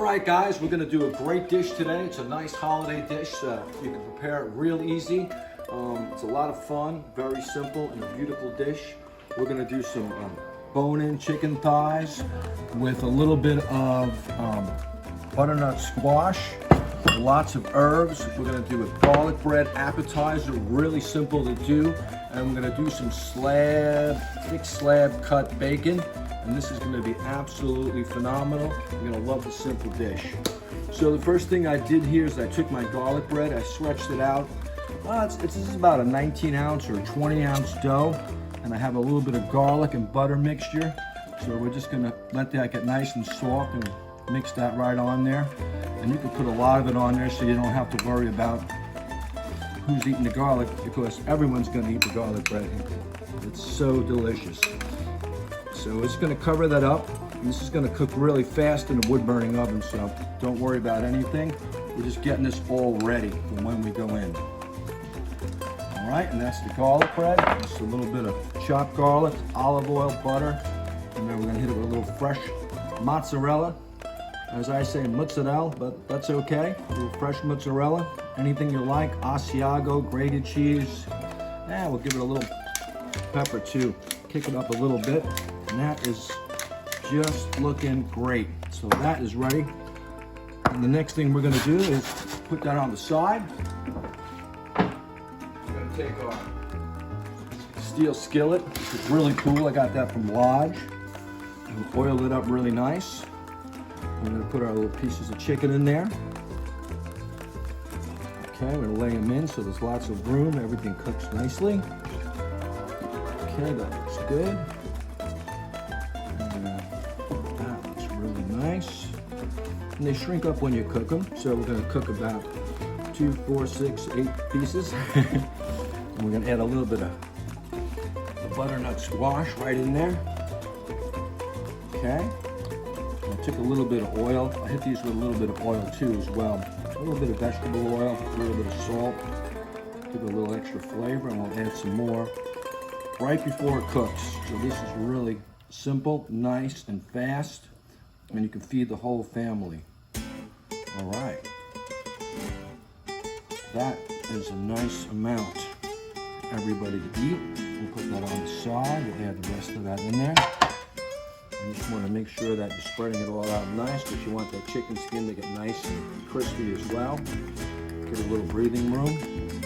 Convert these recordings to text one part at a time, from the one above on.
right, guys, we're gonna do a great dish today. It's a nice holiday dish. You can prepare it real easy. It's a lot of fun, very simple, and a beautiful dish. We're gonna do some bone-in chicken thighs with a little bit of butternut squash, lots of herbs. We're gonna do a garlic bread appetizer, really simple to do. And we're gonna do some thick slab cut bacon. And this is gonna be absolutely phenomenal. You're gonna love the simple dish. So the first thing I did here is I took my garlic bread, I stretched it out. This is about a 19 ounce or 20 ounce dough. And I have a little bit of garlic and butter mixture. So we're just gonna let that get nice and soft and mix that right on there. And you can put a lot of it on there so you don't have to worry about who's eating the garlic, because everyone's gonna eat the garlic bread. It's so delicious. So it's gonna cover that up. And this is gonna cook really fast in a wood burning oven, so don't worry about anything. We're just getting this all ready for when we go in. All right, and that's the garlic bread. Just a little bit of chopped garlic, olive oil, butter, and then we're gonna hit it with a little fresh mozzarella. As I say, mozzarella, but that's okay. A little fresh mozzarella, anything you like, Asiago, grated cheese. Yeah, we'll give it a little pepper too. Kick it up a little bit, and that is just looking great. So that is ready. And the next thing we're gonna do is put that on the side. We're gonna take our steel skillet, which is really cool. I got that from Lodge. And we'll oil it up really nice. We're gonna put our little pieces of chicken in there. Okay, we're gonna lay them in so there's lots of room. Everything cooks nicely. Okay, that looks good. And that looks really nice. And they shrink up when you cook them. So we're gonna cook about 2, 4, 6, 8 pieces. And we're gonna add a little bit of the butternut squash right in there. Okay. I took a little bit of oil. I hit these with a little bit of oil too as well. A little bit of vegetable oil, a little bit of salt. Give it a little extra flavor, and we'll add some more right before it cooks. So this is really simple, nice, and fast, and you can feed the whole family. All right. That is a nice amount for everybody to eat. We'll put that on the side. We'll add the rest of that in there. You just want to make sure that you're spreading it all out nice, because you want that chicken skin to get nice and crispy as well. Give it a little breathing room. And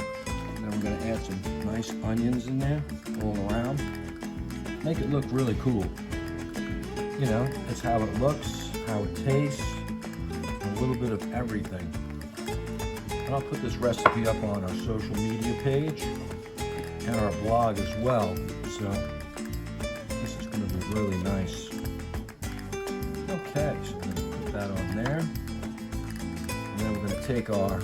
then we're going to add some nice onions in there all around. Make it look really cool. You know, that's how it looks, how it tastes, a little bit of everything. And I'll put this recipe up on our social media page and our blog as well. So this is going to be really nice. Okay, so we're going to put that on there. And then we're going to take our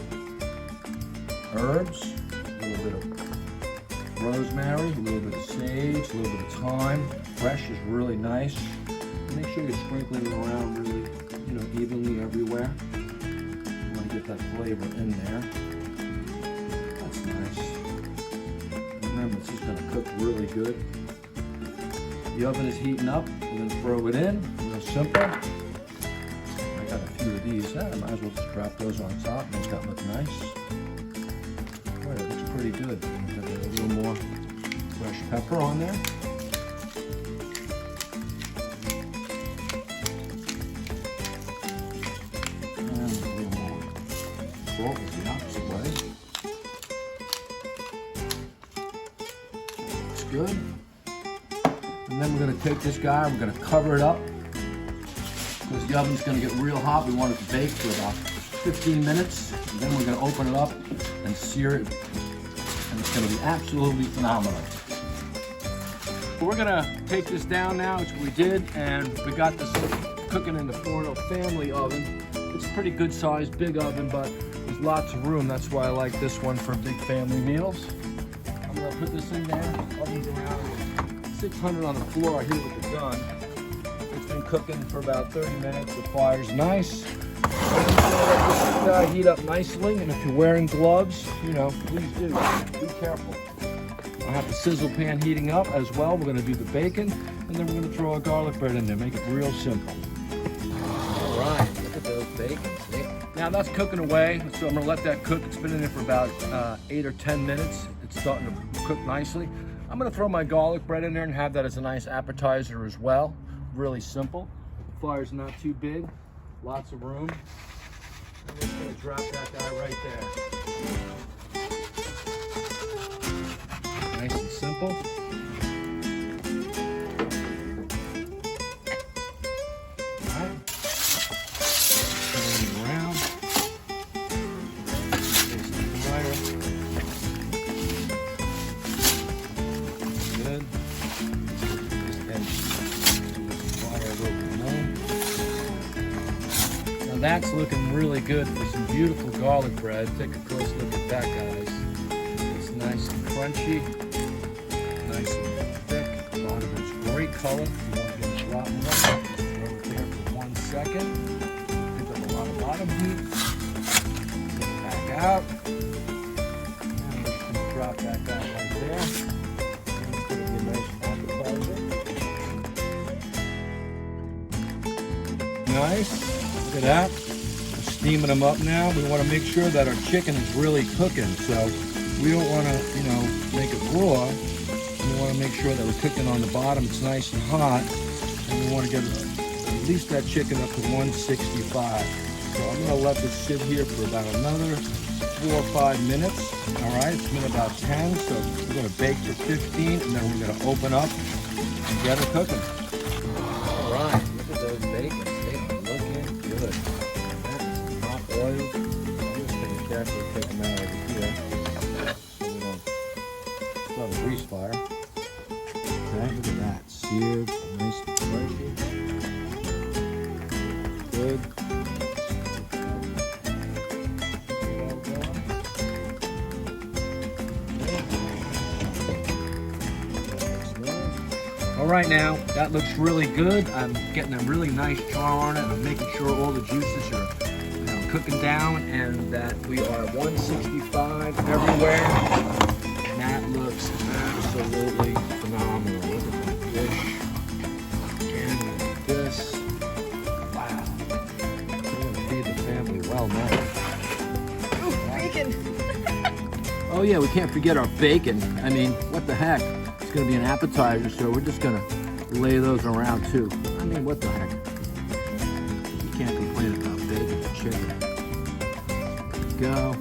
herbs, a little bit of rosemary, a little bit of sage, a little bit of thyme. Fresh is really nice. Make sure you're sprinkling it around really, evenly everywhere. You want to get that flavor in there. That's nice. Remember, this is going to cook really good. The oven is heating up. We're going to throw it in. Real simple. I got a few of these. I might as well just drop those on top. Make that look nice. Boy, that looks pretty good. Got a little more fresh pepper on there. And a little more salt is the opposite way. Looks good. And then we're going to take this guy, we're going to cover it up, because the oven's going to get real hot. We want it to bake for about 15 minutes. And then we're going to open it up and sear it. And it's going to be absolutely phenomenal. We're going to take this down now, which we did, and we got this cooking in the Forno family oven. It's a pretty good sized, big oven, but there's lots of room. That's why I like this one for big family meals. I'm going to put this in there. Oven's around 600 on the floor here with the gun. It's been cooking for about 30 minutes. The fire's nice. Let this heat up nicely, and if you're wearing gloves, please do. Be careful. I have the sizzle pan heating up as well. We're going to do the bacon, and then we're going to throw our garlic bread in there. Make it real simple. All right, look at those bacon, see? Now that's cooking away, so I'm gonna let that cook. It's been in there for about 8 or 10 minutes. It's starting to cook nicely. I'm gonna throw my garlic bread in there and have that as a nice appetizer as well. Really simple. The fire's not too big, lots of room. I'm just gonna drop that guy right there. Nice and simple. That's looking really good for some beautiful garlic bread. Take a close look at that, guys. It's nice and crunchy, nice and thick. The bottom is great color. You want to get it rotten up. Just throw it there for 1 second. Pick up a lot of bottom heat. Get it back out. And we're just going to drop that guy right there. And it's going to be a nice appetizer. Nice. Look at that. We're steaming them up now. We want to make sure that our chicken is really cooking. So we don't want to, make it raw. We want to make sure that we're cooking on the bottom. It's nice and hot. And we want to get at least that chicken up to 165. So I'm going to let this sit here for about another 4 or 5 minutes. All right, it's been about 10. So we're going to bake for 15 and then we're going to open up and get it cooking. All right, look at those bacon. I'm just going to carefully take them out over here so we don't, it's not a grease fire. Okay, look at that, seared, nice and crunchy. Good. All right, now that looks really good. I'm getting a really nice char on it. I'm making sure all the juices are cooking down and that we are 165 everywhere. And that looks absolutely phenomenal. Look at that dish. Again, look at this. Wow. We're going to feed the family well now. Oh, bacon. Oh yeah, we can't forget our bacon. I mean, what the heck? It's going to be an appetizer, so we're just going to lay those around too. I mean, what the heck? You can't complain about bacon and chicken. Go.